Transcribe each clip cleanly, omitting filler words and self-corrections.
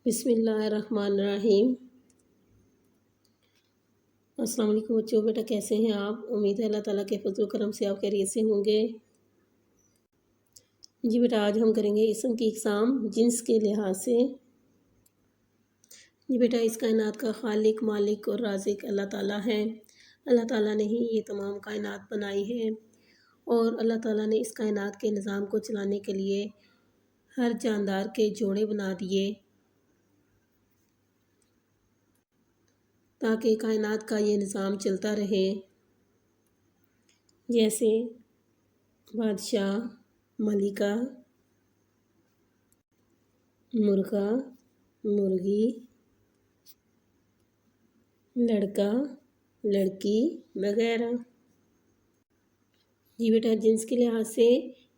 بسم اللہ الرحمن الرحیم۔ السلام علیکم بچوں، بیٹا کیسے ہیں آپ؟ امید ہے اللہ تعالیٰ کے فضل و کرم سے آپ خیریت سے ہوں گے۔ جی بیٹا، آج ہم کریں گے اسم کی اقسام جنس کے لحاظ سے۔ جی بیٹا، اس کائنات کا خالق، مالک اور رازق اللہ تعالیٰ ہے۔ اللہ تعالیٰ نے ہی یہ تمام کائنات بنائی ہے اور اللہ تعالیٰ نے اس کائنات کے نظام کو چلانے کے لیے ہر جاندار کے جوڑے بنا دیے تاکہ کائنات کا یہ نظام چلتا رہے، جیسے بادشاہ، ملکہ، مرغا، مرغی، لڑکا، لڑکی وغیرہ۔ جی بیٹا، جنس کے لحاظ سے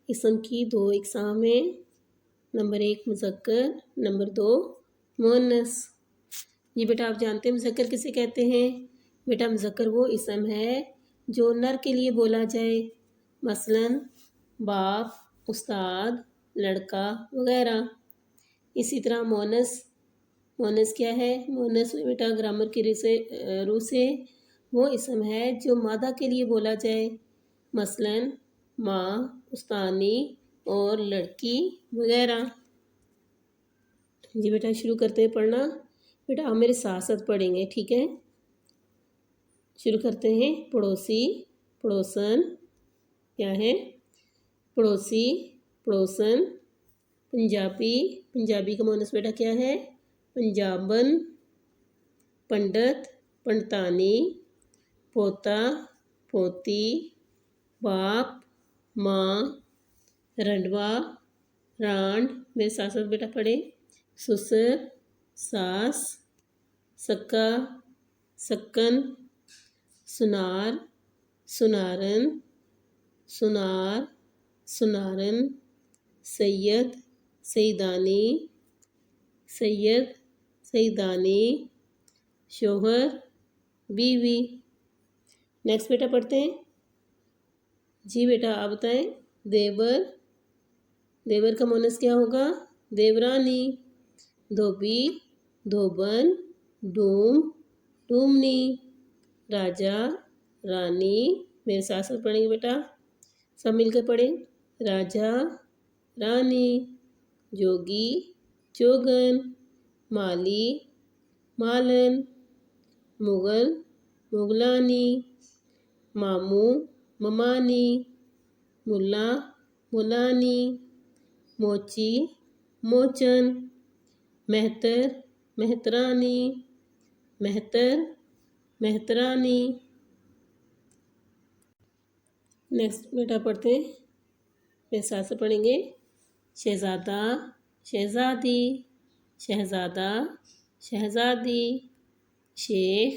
اسم کی دو اقسام ہیں، نمبر 1 مذکر، نمبر 2 مؤنث۔ جی بیٹا، آپ جانتے ہیں مذکر کسے کہتے ہیں؟ بیٹا مذکر وہ اسم ہے جو نر کے لیے بولا جائے، مثلاً باپ، استاد، لڑکا وغیرہ۔ اسی طرح مؤنث کیا ہے؟ مؤنث بیٹا گرامر کی روح سے وہ اسم ہے جو مادہ کے لیے بولا جائے، مثلاً ماں، استانی اور لڑکی وغیرہ۔ جی بیٹا شروع کرتے ہیں پڑھنا۔ بیٹا آپ میرے ساتھ ساتھ پڑھیں گے، ٹھیک ہے؟ شروع کرتے ہیں۔ پڑوسی، پڑوسن کیا ہے؟ پڑوسی، پڑوسن۔ پنجابی کا مؤنث بیٹا کیا ہے؟ پنجابن۔ پنڈت، پنڈتانی۔ پوتا، پوتی۔ باپ، ماں۔ رنڈوا، رانڈ۔ میرے ساتھ ساتھ بیٹا پڑھے۔ سسر، ساس۔ سکا، سکن۔ سنار، سنارن۔ سنار، سنارن۔ سید، سیدانی۔ سید، سیدانی۔ شوہر، بیوی۔ نیکسٹ بیٹا پڑھتے ہیں۔ جی بیٹا آپ بتائیں۔ دیور، دیور کا مؤنث کیا ہوگا؟ دیورانی۔ دھوبی، دھوبن۔ ڈوم، ڈومنی۔ راجا، رانی۔ میرے ساتھ ساتھ پڑھیں گے بیٹا، سب مل کر پڑھیں۔ راجا، رانی۔ جوگی، جوگن۔ مالی، مالن۔ مغل، مغلانی۔ ماموں، ممانی۔ ملا، ملانی۔ موچی، موچن۔ مہتر، مہترانی۔ مہتر، مہترانی۔ نیکسٹ بیٹا پڑھتے ہیں، میرے ساتھ سے پڑھیں گے۔ شہزادہ، شہزادی۔ شہزادہ، شہزادی۔ شیخ،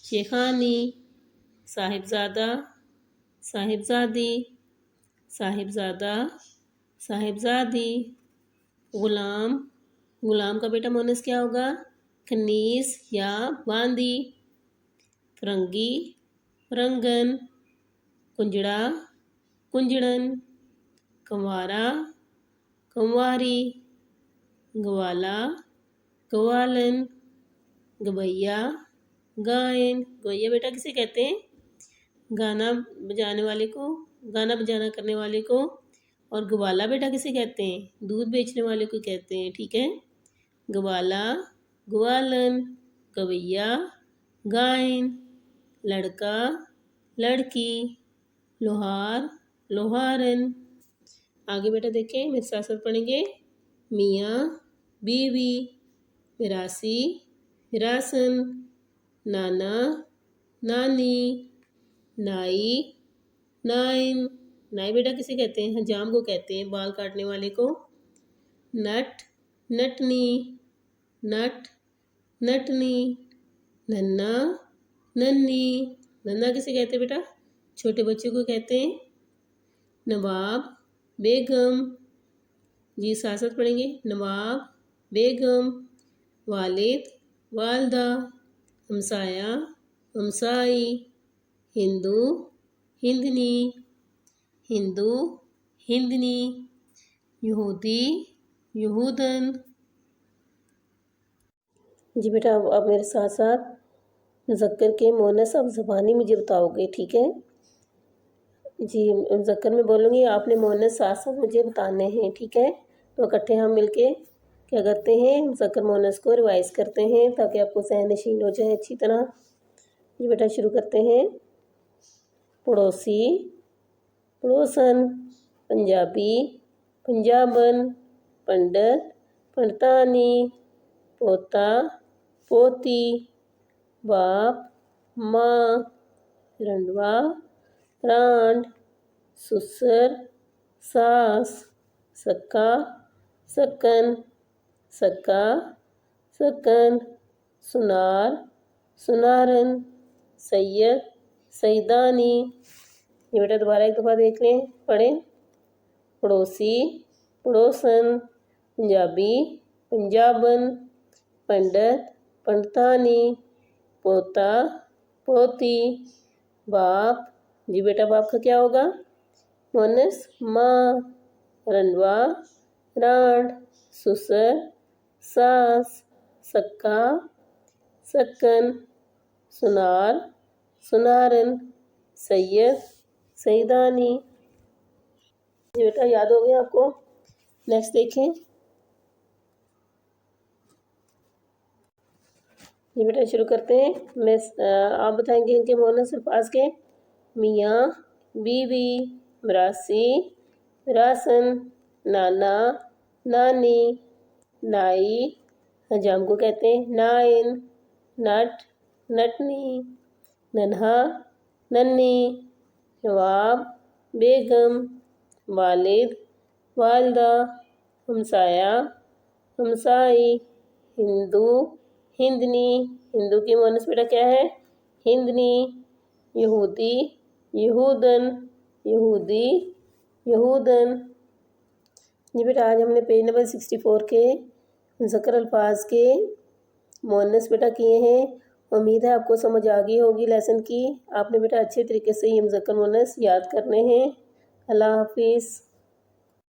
شیخانی۔ صاحبزادہ، صاحبزادی۔ صاحبزادہ، صاحبزادی۔ غلام، غلام کا بیٹا مؤنث کیا ہوگا؟ کنیز یا باندی۔ فرنگی، فرنگن۔ کنجڑا، کنجڑن۔ کنوارا، کنواری۔ گوالا، گوالن۔ گویا، گائن۔ گویا بیٹا کسے کہتے ہیں؟ گانا بجانے والے کو، گانا بجانا کرنے والے کو۔ اور گوالا بیٹا کسے کہتے ہیں؟ دودھ بیچنے والے کو کہتے ہیں، ٹھیک ہے؟ گوالا، گوالن۔ گویا، گائن۔ لڑکا، لڑکی۔ لوہار، لوہارن۔ آگے بیٹا دیکھیں، میرے ساتھ ساتھ پڑھیں گے۔ میاں، بیوی۔ میراثی، میراسن۔ نانا، نانی۔ نائی، نائن۔ نائی بیٹا کسے کہتے ہیں؟ حجام کو کہتے ہیں، بال کاٹنے والے کو۔ نٹ، نٹنی۔ نٹ، نٹنی۔ ننا، ننی۔ ننا کسے کہتے ہیں بیٹا؟ چھوٹے بچے کو کہتے ہیں۔ نواب، بیگم۔ جی ساتھ ساتھ پڑھیں گے۔ نواب، بیگم۔ والد، والدہ۔ ہمسایہ، ہمسائی۔ ہندو، ہندنی۔ ہندو، ہندنی۔ یہودی، یہودن۔ جی بیٹا اب میرے ساتھ ساتھ مذکر کے مؤنث اب زبانی مجھے بتاؤ گے، ٹھیک ہے؟ جی مذکر میں بولوں گی، آپ نے مؤنث ساتھ ساتھ مجھے بتانے ہیں، ٹھیک ہے؟ تو اکٹھے ہم مل کے کیا کرتے ہیں، مذکر مؤنث کو ریوائز کرتے ہیں تاکہ آپ کو ذہن نشین ہو جائے اچھی طرح۔ جی بیٹا شروع کرتے ہیں۔ پڑوسی، پڑوسن، پنجابی، پنجابن، پنڈت، پنڈتانی، پوتا، پوتی، باپ، ماں، رنڈوا، رانڈ، سسر، ساس، سکا، سکن، سکا، سکن، سنار، سنارن، سید، سیدانی۔ یہ بیٹا دوبارہ ایک دفعہ دیکھ لیں، پڑھیں۔ پڑوسی، پڑوسن، پنجابی، پنجابن، پنڈت، پنڈتانی، پوتا، پوتی، باپ، جی بیٹا باپ کا کیا ہوگا؟ مؤنث ماں، رنڈوا، رانڈ، سسر، ساس، سکا، سکن، سنار، سنارن، سید، سیدانی۔ جی بیٹا یاد ہو گیا آپ کو؟ نیکسٹ دیکھیں۔ جی بیٹا شروع کرتے ہیں، میں آپ بتائیں گے ان کے مؤنث الفاظ کے۔ میاں، بیوی، مراسی، مراسن، نانا، نانی، نائی، حجام کو کہتے ہیں نائن، نٹ، نٹنی، ننھا، ننی، نواب، بیگم، والد، والدہ، ہمسایہ، ہمسائی، ہندو، ہندنی، ہندو کی مؤنث بیٹا کیا ہے؟ ہندنی، یہودی، یہودن، یہودی، یہودن۔ جی بیٹا آج ہم نے پیج نمبر 64 کے مذکر الفاظ کے مؤنث بیٹا کیے ہیں۔ امید ہے آپ کو سمجھ آ گئی ہوگی لیسن کی۔ آپ نے بیٹا اچھے طریقے سے یہ مذکر مؤنث یاد کرنے ہیں۔ اللہ حافظ۔